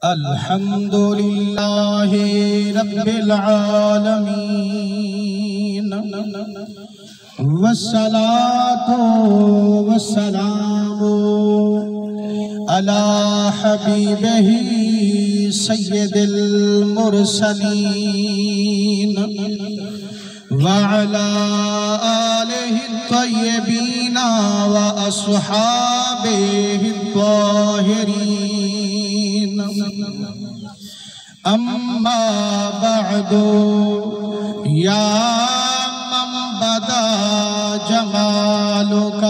الحمد لله رب العالمين والصلاة والسلام على حبيبه سيد المرسلين وعلى آله الطيبين وأصحابه الطاهرين أما بعد يا من بدا جمالك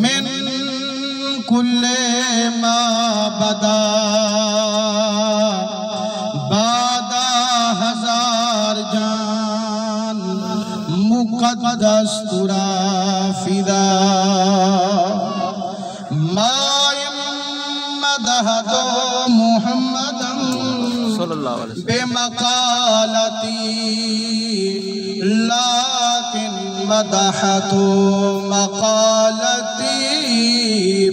من كل ما بدا مقدس ترا فدا ما مدحت محمد صلی اللہ علیہ وسلم بمقالتی لیکن مدحت مقالتی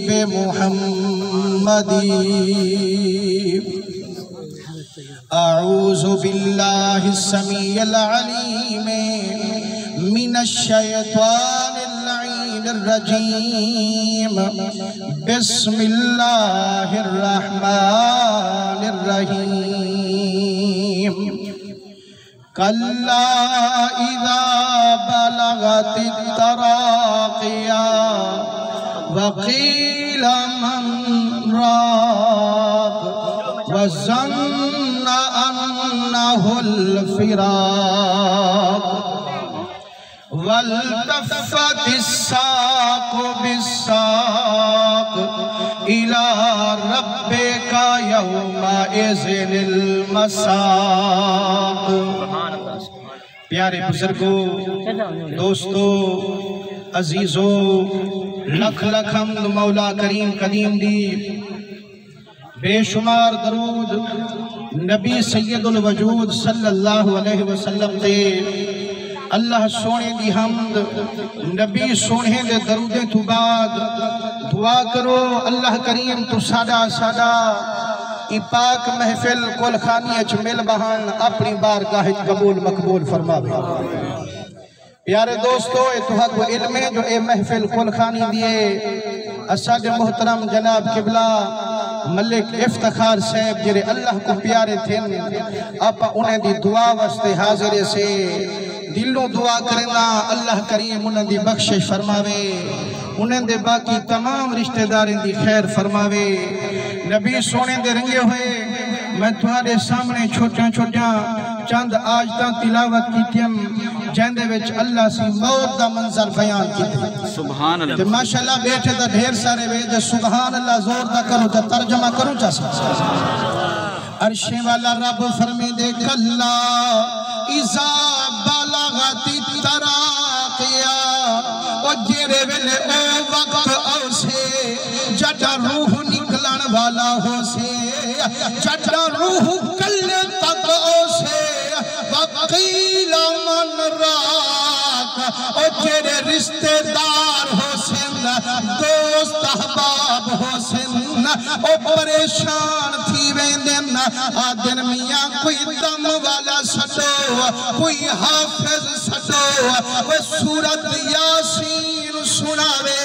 بمحمدی اعوذ باللہ السمیع العلیم من الشیطان اللعین الرجیم بسم اللہ الرحمن الرحیم کلا اذا بلغت التراقیا وقیل من راق وظن انہ الفراق والتفت الساق بالساق إلى ربك يومئذ المساق پیارے بزرگوں، دوستوں، عزیزوں، لکھ لکھ حمد مولا کریم قدیم دی، بے شمار درود نبی سید الوجود صلی اللہ علیہ وسلم دے، اللہ سونے دی حمد نبی سونے دے درودے تو بعد دعا کرو اللہ کریم تو سادہ ای پاک محفل کل خانی اچھ مل بہان اپنی بارگاہ قبول مقبول فرماوے۔ پیارے دوستو، اے تو حق و علم ہے جو اے محفل کل خانی دیئے اساج محترم جناب قبلہ ملک افتخار صاحب جرے اللہ کو پیارے تھے آپ انہیں دی دعا واسطے حاضر سے دلوں دعا کرنا اللہ کریم انہیں دی بخشش فرماوے، انہیں دے باقی تمام رشتہ داریں دی خیر فرماوے۔ نبی سونے دے رنگے ہوئے میں تمہارے سامنے چھوٹیاں چند آج تاں تلاوت کی تیم جہندے وچ اللہ سی موت دا منظر بیان کی تھی۔ سبحان اللہ۔ تو ماشاءاللہ بیٹھے دا ڈھیر سارے ویجے سبحان اللہ زور دا کرو تا ترجمہ کرو چا سکتا۔ عرشے والا رب فرمے دے کلا اذا بلغت التراقیا او جیرے ویلے او وقت او سے جڑا روح نکلن والا ہو سے جڑا روح کل تک او سے وقیل من راک او جیرے رشتہ دار ہو سن دوست احباب ہو سن او پریشان تھی ویندن آدن میاں کوئی دم والا سٹو کوئی حافظ سٹو وہ سورت یاسین سناوے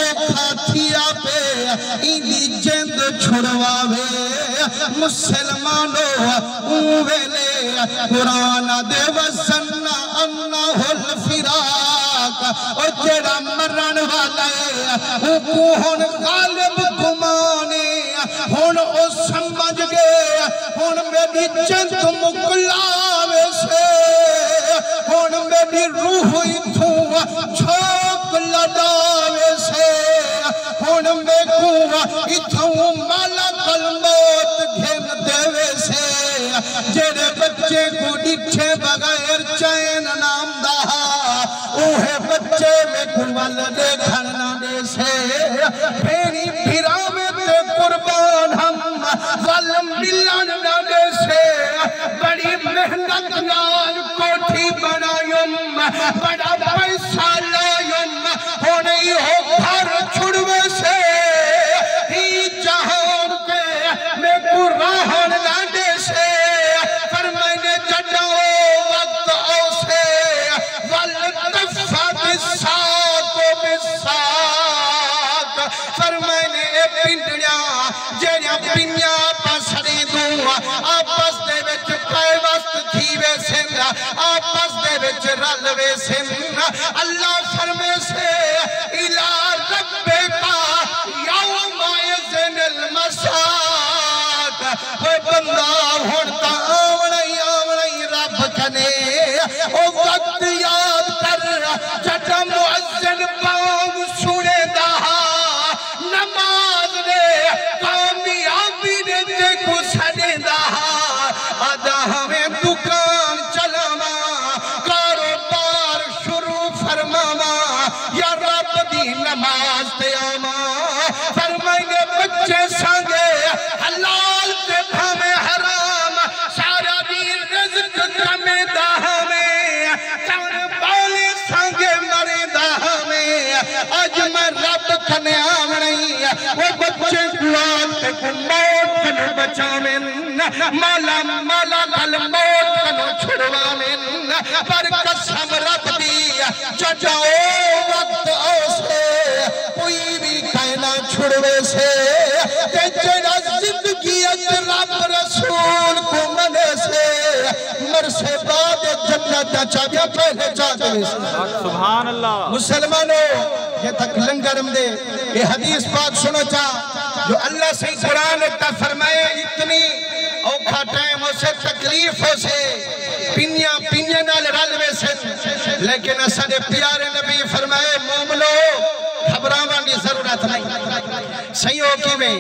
او کھاتیا پہ ایندی جند چھڑواوے مسلمانو اوویلے قرآن دے وزن انہو الفراق او جڑا مرن والا ہے او ہون غالب کمانے ہون او سمجھ گئے ہون میری جند مکلاوے سے ہون میری روح اتھوں چھوک لڑاوے سے ہون میں کو اتھوں ملک الموت گھن دیوے سے جیرے بچے کو ڈٹھے بغیر چین نام دہا اوہے بچے میں کو والدے کھڑنا دے سے پھیری پھراوے تے قربان ہم والم ملان نہ دے سے بڑی محنت نال کوٹھی بنائیم بڑا پیسہ لائیم ہونے ہی ہو گھر فرمائنے اے پنڈڑیا جیڑیا پنیا پاسڑی دوں آپس دے وچ پیوست تھیوے سن آپس دے وچ رلوے سن اللہ فرمے سے الہ ربکا یوم یزن المساد وہ بندہ ہوتا آوڑی رب کنے او وقت یاد کر جٹا معزن بانگ سنے دہا نماز نے کامیابی نے دیکھو سنے دہا آدھا ہمیں دکان چلاما کاروبار شروع فرماما یا رب دی نماز تے آما فرمائنے بچے سانگے حلال تے بھامے حرام سارا دی رزق کمے دہا میں تان بالی سانگے مرے دہا میں آج میں رب کھنے آمنی وہ بچے قوات کو موت کنو بچامن مالا کل موت کنو چھڑوامن پر قسم رب دی ججاؤ وقت آسے کوئی بھی کائنہ چھڑوے سے کہ جڑا زندگی رب رسول کو منے سے مرسے بعد جنت چاہیا پہلے چاہتے سے سبحان اللہ مسلمانوں یہ تک لنگرم دے یہ حدیث پاک سنو چاہ جو اللہ سے قرآن اتا فرمائے اتنی اوکھا ٹائم ہو سے تکلیف ہو سے پینیا نال رلوے سے لیکن اساں پیارے نبی فرمائے مومنو گھبراوان دی ضرورت نہیں سیوں کی میں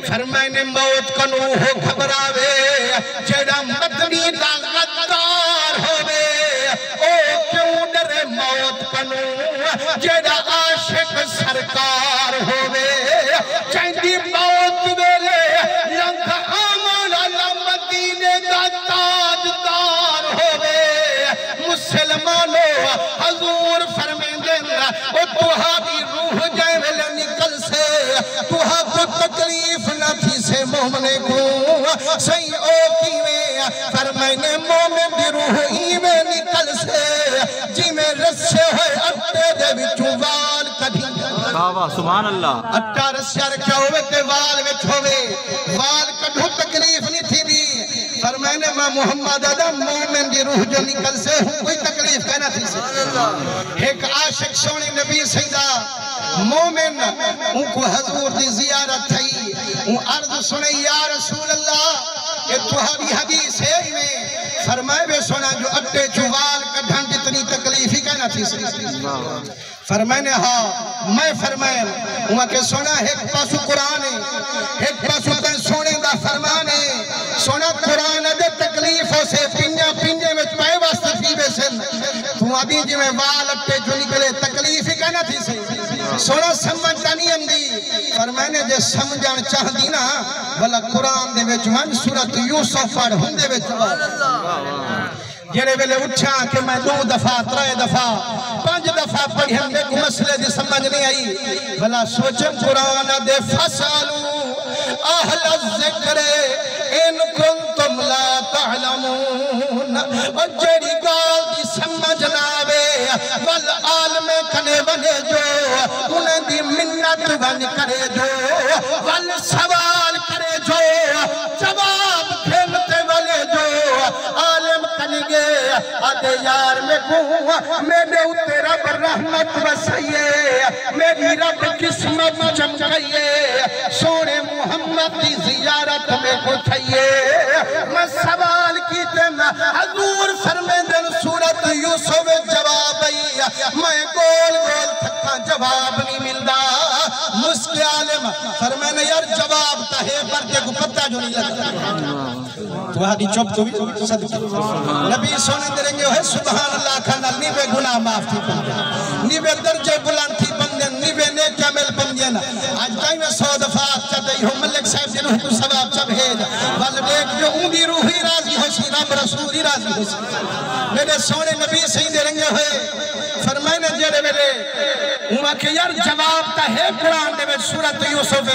فرمائنے موت کنو ہو گھبراوے جیڑا مدنی دا غدار ہوئے او کیوں ڈرے موت کنو جیڑا عاشق سرکار ہوئے چاہتی موت ویلے لنگ آمان اللہ مدینے دا تاجدار ہوئے مسلمانوں حضور فرمین دینا او تہاں روح جائے ویلے نکل سے تہاں کو تکلیف نہ تھی سے مومنے کو صحیح او کیوے فرمائنے مومن دی روح ایوے نکل سے جی میں رسے ہوئے اٹھے دے وچوں وال کدھی سبحان اللہ اٹھا رسے رکھا ہوئے تے وال وچ ہوئے وال کدھو تکلیف نہیں تھی دی فرمائنے میں محمد آدم مومن دی روح جو نکل سے ہوں کوئی تکلیف کہنا تھی سے ایک عاشق سونے نبی سیدہ مومن ان کو حضور دی زیارت تھی ان عرض سنے یا رسول اللہ یہ تہاری حدیث ہے میں فرمائے بے سنا جو اٹھے چوال کڑھن جتنی تکلیف ہی کہنا تھی سے فرمائنے ہاں میں فرمائے وہاں کے سونا ایک پاسو قرآن ہے ایک پاسو تن سونے دا فرمانے سونا قرآن دے تکلیفوں سے پنجے میں پائے واسطہ فی بے سن تو ابھی جی میں وال اٹھے جو نکلے تکلیف ہی کہنا تھی سے سونا سمجھتا نہیں ہم دی فرمائنے جے سمجھان چاہ دینا بلا قرآن دے وچ من سورت یوسف پڑھ ہوں دے وچ جیرے ویلے اٹھا کہ میں 2 دفعہ 3 دفعہ 5 دفعہ پڑھی ہم کو مسئلے دی سمجھ نہیں آئی بلا سوچن قرآن دے فسالو اہل الذکر ان کنتم لا تعلمون اور جیڑی گال دی سمجھ ناوے والعالم کنے بنے جو انہیں دی منت بن کرے جو والسوال کرے جو جواب کھیلتے والے جو عالم کنگے آدھے یار میں کہوں میرے اتے رب رحمت وسیئے میری رب قسمت چمکئیے سونے محمد دی زیارت میں کو تھئیے میں سوال کیتے میں حضور فرمیدن سورت یوسف جواب میں گول گول تھکا جواب نہیں ملدا مسکی عالم فرمینے یار جواب تہے پر کے کو پتہ جو نہیں لگتا تو آدھی چوب تو بھی صدقہ نبی سونے درنگے ہوئے سبحان اللہ کھانا نیوے گناہ معاف تھی بندے نیوے درجے بلان تھی بندے نیوے نیک عمل بندے آج کہیں میں 100 دفعہ چاہتے ہی ہوں ملک صاحب جنہوں کو ثواب چا بھیج والدیک جو اونی روحی راضی ہو سی رب رسولی راضی ہو سی میرے سونے نبی صحیح درنگے ہوئے فرمائنے جڑے میرے اوہ کہ یار جواب تا ہے قرآن دے میں سورت یوسف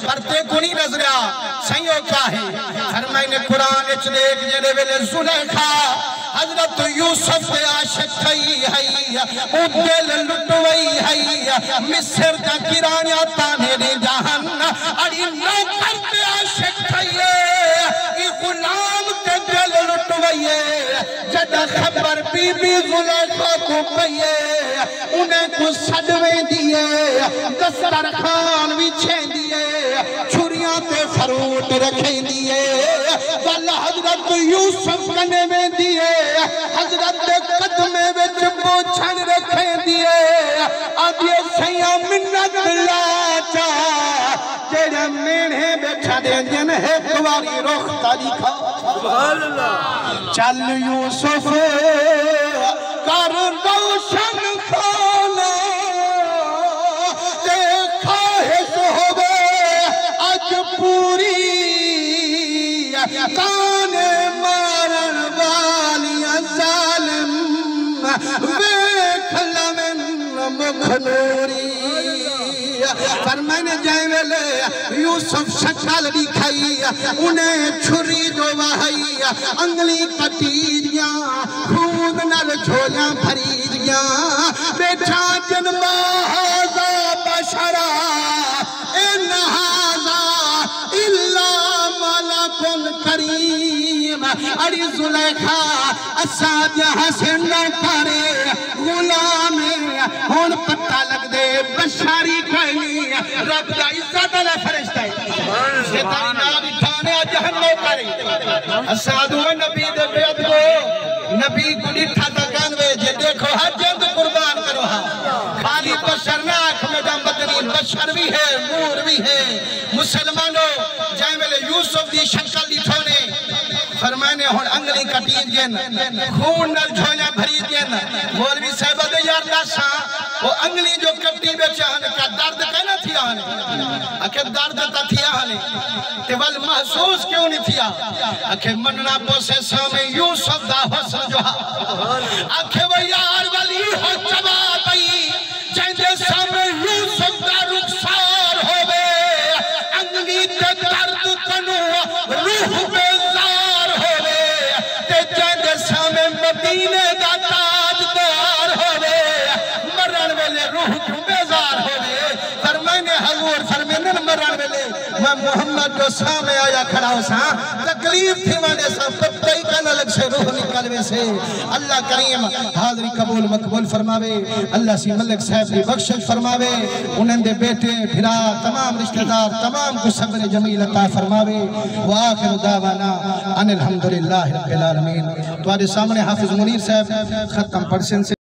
پرتے کو نہیں نظریا سیوں کا ہے فرمائے نے قرآن اچھ دیکھ جنے ویلے زلیخا حضرت یوسف دے عاشق تھئی ہے او دل لٹوئی ہے مصر دا کرانیا تانے دے جہن اڑی نوکر دے عاشق تھئی ای غلام تے دل لٹوئی جدہ خبر بی بی زلیخا کو پئیے انہیں کو صدویں دیئے دسترخوان بھی چھین دیئے چھریاں تے فروٹ رکھیں دیئے واللہ حضرت یوسف کنے میں دیئے حضرت قدمے وچ بوچھن رکھیں دیئے آدھے سیاں منت لاچا جیڑا مینے بیٹھا دے جن ہے کواری روخ تاریخا سبحان اللہ چل یوسف کر روشن خانہ دیکھا ہے صحبے اج پوری تانے مارن والی ظالم ویکھ لمن مکھنوری فرمائنے جائے ویلے یوسف شکل دکھائی انہیں چھری جو وہائی انگلی کٹیجیاں خود نل جھولیاں بھریجیاں بیٹھا جنبا حاضا بشرا انہازا اللہ ملک کریم اڑی زلیخا اساد یہاں سے نہ کرے غلام ہون پتہ لگ دے بشاری کوئی رب دا عزت اللہ فرشتہ ہے سیدھائی نابی تھانے جہنو کرے اساد ہوئے نبی دے بیعت کو نبی کو لٹھا تکانوے جے دیکھو ہر جند قربان کرو خالی بشر نہ آنکھ میں دا مدنی بشر بھی ہے نور بھی ہے مسلمانوں جائے ملے یوسف دی شکل دی تھونے فرمائنے ہون انگلی کٹید گین خون نل جھولیاں بھرید گین مولوی صاحبہ دے یار داشا وہ انگلی جو کٹی بیچے آنے کا درد کہنا تھیا آنے اکھے درد تا تھیا آنے تیوال محسوس کیوں نہیں تھیا اکھے مننا پوسے سامے یوسف دا حسن جو اکھے وہ یار والی ہو جواب آئی جائندے سامے یوسف دا رخسار ہوئے انگلی تے درد کنو روح بیزار ہوئے تے جائندے سامے مدینے دا تاج دار ہوئے مرن ویلے روح کیوں بیزار ہوئے فرمائنے حضور فرمائنے مرن ویلے میں محمد جو سامنے آیا کھڑا ہو سا تکلیف تھی مانے سا پتائی کا نلک سے روح نکلوے سے اللہ کریم حاضری قبول مقبول فرماوے اللہ سی ملک صاحب دی بخشش فرماوے انہوں دے بیٹے بھرا تمام رشتہ دار تمام کو صبر جمیل عطا فرماوے وآخر دعوانا ان الحمدللہ رب العالمین تو آدھے سامنے حافظ منیر صاحب ختم پڑھسن سے